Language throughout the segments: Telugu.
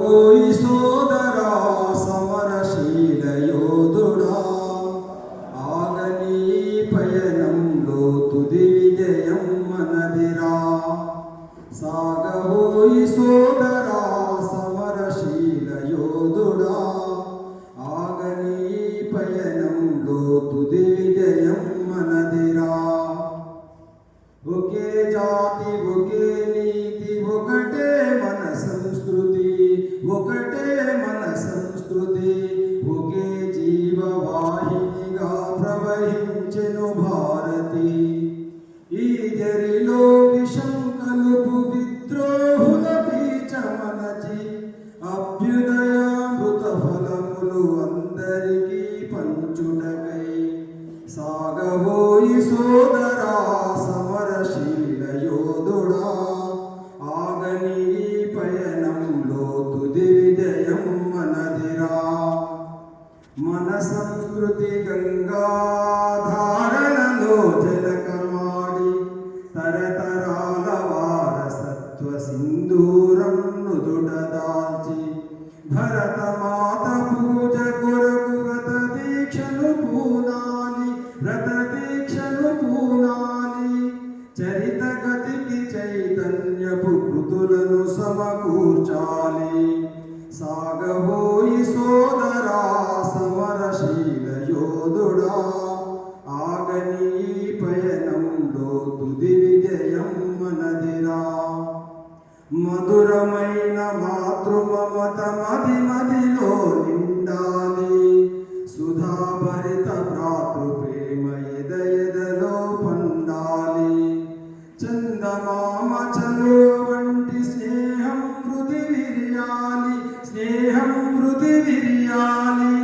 ఓయి సోదరా సమరశీల యోధుడా, ఆగని పయనంలో తుది విజయం మనదిరా. సాగవోయి సోదరా సమరశీల యోధుడా, ఆగని పయనంలో తుది విజయం మనదిరా. ఒకే జాతి ఒకే నీతి ఒకటే మన సంస్కృతి, ఒకటే మన సంస్కృతి, ఒకే జీవవాహినిగా ప్రవహించెను భారతి. ఈ జరిలో విషం కలుపు విద్రోహుల బీజమనచి అభ్యుదయామృత ఫలములు అందరికీ పంచుటకై సాగవోయి సోదరా సమరశీల యోధుడా, ఆగని పయనంలో తుది విజయం మనదిరా. మన సంస్కృతి గంగాధారణలో జలకమాడి తరతరాల వారసత్వ సింధూరం నుదుట దాల్చి భరతమాత పూజ కొరకు వ్రత దీక్షను పూనాలి, వ్రత దీక్షను పూనాలి. చరిత గతికి చైతన్యపు కృతులను సమకూర్చాలి. సాగవోయి సోదరా సమరశీల యోధుడా, ఆగని పయనంలో తుది విజయం మనదిరా. మధురమైన మాతృమమత మది మదిలో నిండాలి, సుధాభరిత భ్రాతృ ప్రేమ ఎద ఎదలో పండాలి. చందమామ చలువ వంటి స్నేహం మృది విరియాలి, స్నేహం మృది విరియాలి.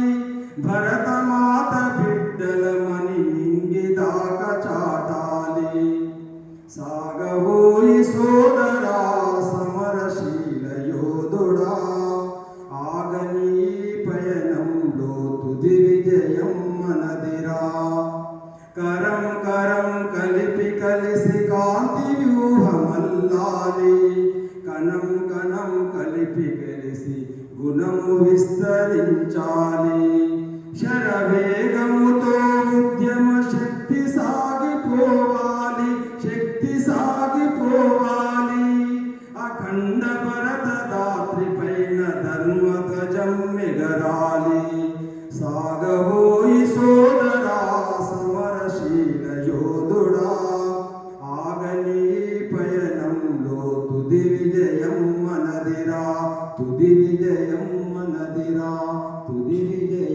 భరతమాత బిడ్డలమని నింగిదాక చాటాలి. సాగవోయి సోదరా సమరశీల యోధుడా, ఆగని పయనంలో తుది విజయం మనదిరా. కరం కరం కలిపి కలిసి కాంతి వ్యూహమల్లాలి, కణం కణం కలిపి కలిసి గుణము విస్తరించాలి. శరవేగముతో ఉద్యమ శక్తి సాగిపోవాలి, శక్తి సాగిపోవాలి. అఖండ భరత దాత్రి పైన ధర్మ ధ్వజం ఎగరాలి. సాగవోయి సోదరా సమరశీల యోధుడా, ఆగని పయనంలో తుది విజయం మనదిరా, తుది విజయం మనదిరా, తుది విజయం.